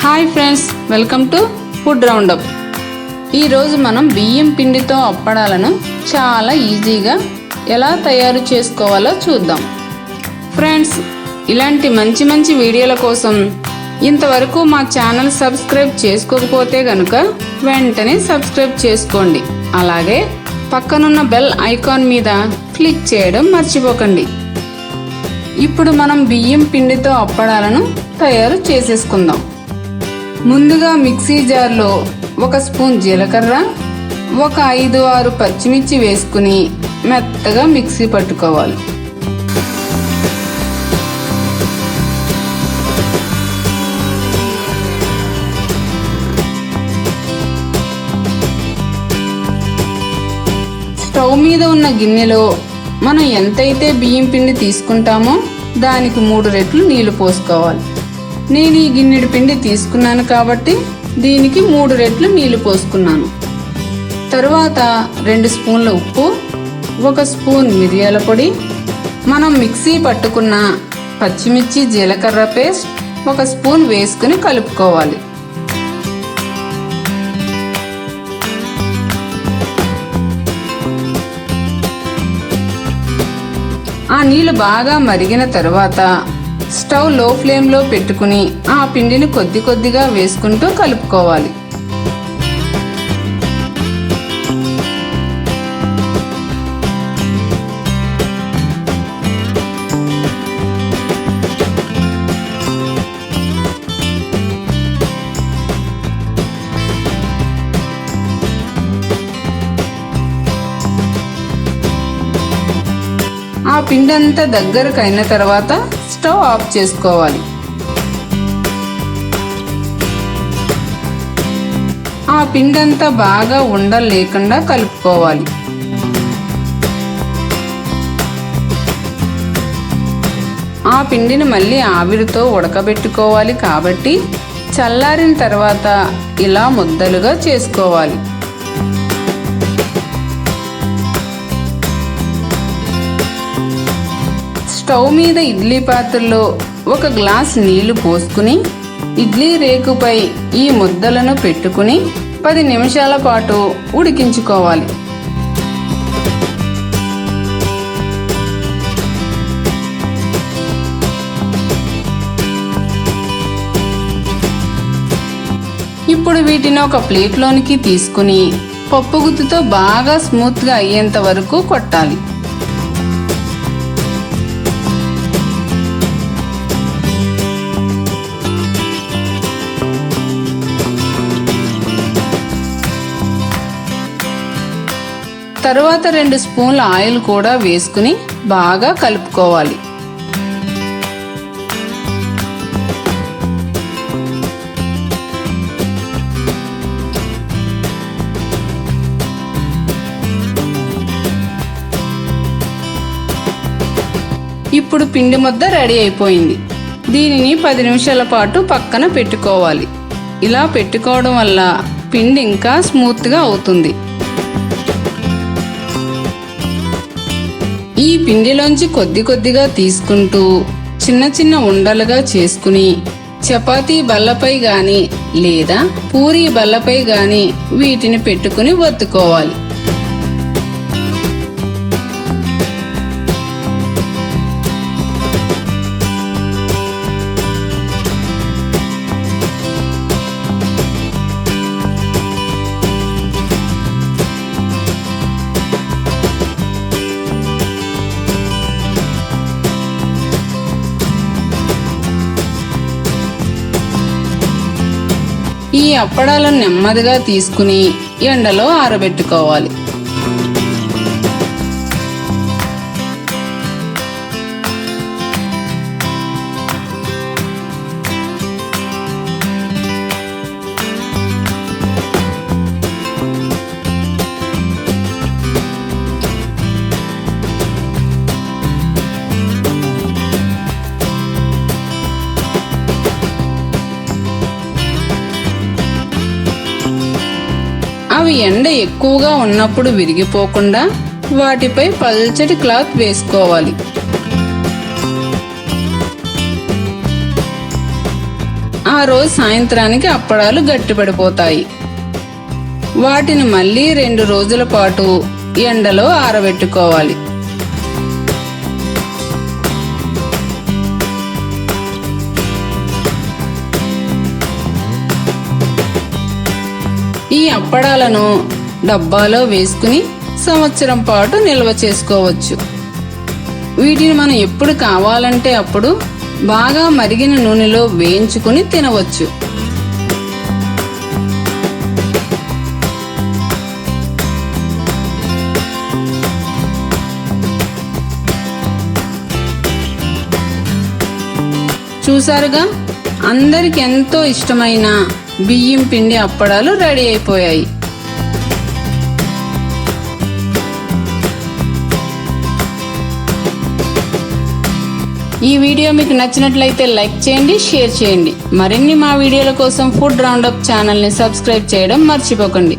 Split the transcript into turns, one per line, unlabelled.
Hi friends, welcome to food roundup. ఈరోజు మనం బియ్యం పిండితో అప్పడాలను చాలా ఈజీగా ఎలా తయారు చేసుకోవాలో చూద్దాం. ఫ్రెండ్స్, ఇలాంటి మంచి మంచి వీడియోల కోసం ఇంతవరకు మా ఛానల్ సబ్స్క్రైబ్ చేసుకోకపోతే గనుక వెంటనే సబ్స్క్రైబ్ చేసుకోండి. అలాగే పక్కనున్న బెల్ ఐకాన్ మీద క్లిక్ చేయడం మర్చిపోకండి. ఇప్పుడు మనం బియ్యం పిండితో అప్పడాలను తయారు చేసేసుకుందాం. ముందుగా మిక్సీ జార్లో 1 స్పూన్ జీలకర్ర, 5-6 పచ్చిమిర్చి వేసుకుని మెత్తగా మిక్సీ పట్టుకోవాలి. స్టవ్ మీద ఉన్న గిన్నెలో మనం ఎంతైతే బియ్యం పిండి తీసుకుంటామో దానికి 3 రెట్లు నీళ్లు పోసుకోవాలి. నేను ఈ గిన్నెడు పిండి తీసుకున్నాను కాబట్టి దీనికి 3 రెట్లు నీళ్లు పోసుకున్నాను. తరువాత 2 స్పూన్ల ఉప్పు, 1 స్పూన్ మిరియాల పొడి, మనం మిక్సీ పట్టుకున్న పచ్చిమిర్చి జీలకర్ర పేస్ట్ 1 స్పూన్ వేసుకుని కలుపుకోవాలి. ఆ నీళ్లు బాగా మరిగిన తరువాత స్టవ్ లో ఫ్లేమ్లో పెట్టుకుని ఆ పిండిని కొద్ది కొద్దిగా వేసుకుంటూ కలుపుకోవాలి. ఆ పిండి అంతా దగ్గరకు అయిన తర్వాత స్టవ్ ఆఫ్ చేసుకోవాలి. ఆ పిండి అంతా బాగా ఉండలు లేకుండా కలుపుకోవాలి. ఆ పిండిని మళ్ళీ ఆవిరితో ఉడకబెట్టుకోవాలి కాబట్టి చల్లారిన తర్వాత ఇలా ముద్దలుగా చేసుకోవాలి. స్టవ్ మీద ఇడ్లీ పాత్రలో 1 గ్లాస్ నీళ్లు పోసుకుని ఇడ్లీ రేకుపై ఈ ముద్దలను పెట్టుకుని 10 నిమిషాల పాటు ఉడికించుకోవాలి. ఇప్పుడు వీటిని ఒక ప్లేట్లోనికి తీసుకుని పప్పు గుత్తితో బాగా స్మూత్గా అయ్యేంత వరకు కొట్టాలి. తరువాత 2 స్పూన్ల ఆయిల్ కూడా వేసుకుని బాగా కలుపుకోవాలి. ఇప్పుడు పిండి ముద్ద రెడీ అయిపోయింది. దీనిని 10 నిమిషాల పాటు పక్కన పెట్టుకోవాలి. ఇలా పెట్టుకోవడం వల్ల పిండి ఇంకా స్మూత్గా అవుతుంది. ఈ పిండిలోంచి కొద్ది కొద్దిగా తీసుకుంటూ చిన్న చిన్న ఉండలుగా చేసుకుని చపాతీ బల్లపై గాని లేదా పూరీ బల్లపై గాని వీటిని పెట్టుకుని వత్తుకోవాలి. ఈ అప్పడాలను నెమ్మదిగా తీసుకుని ఎండలో ఆరబెట్టుకోవాలి. అవి ఎండ ఎక్కువగా ఉన్నప్పుడు విరిగిపోకుండా వాటిపై పల్చటి క్లాత్ వేసుకోవాలి. ఆ ఆ రోజు సాయంత్రానికి అప్పడాలు గట్టిపడిపోతాయి. వాటిని మళ్ళీ 2 రోజుల పాటు ఎండలో ఆరబెట్టుకోవాలి. ఈ అప్పడాలను డబ్బాలో వేసుకుని సంవత్సరం పాటు నిల్వ చేసుకోవచ్చు. వీటిని మనం ఎప్పుడు కావాలంటే అప్పుడు బాగా మరిగిన నూనెలో వేయించుకుని తినవచ్చు. చూసారుగా, అందరికి ఎంతో ఇష్టమైన బియ్యం పిండి అప్పడాలు రెడీ అయిపోయాయి. ఈ వీడియో మీకు నచ్చినట్లయితే లైక్ చేయండి, షేర్ చేయండి. మరిన్ని మా వీడియోల కోసం ఫుడ్ రౌండప్ ఛానల్ని సబ్స్క్రైబ్ చేయడం మర్చిపోకండి.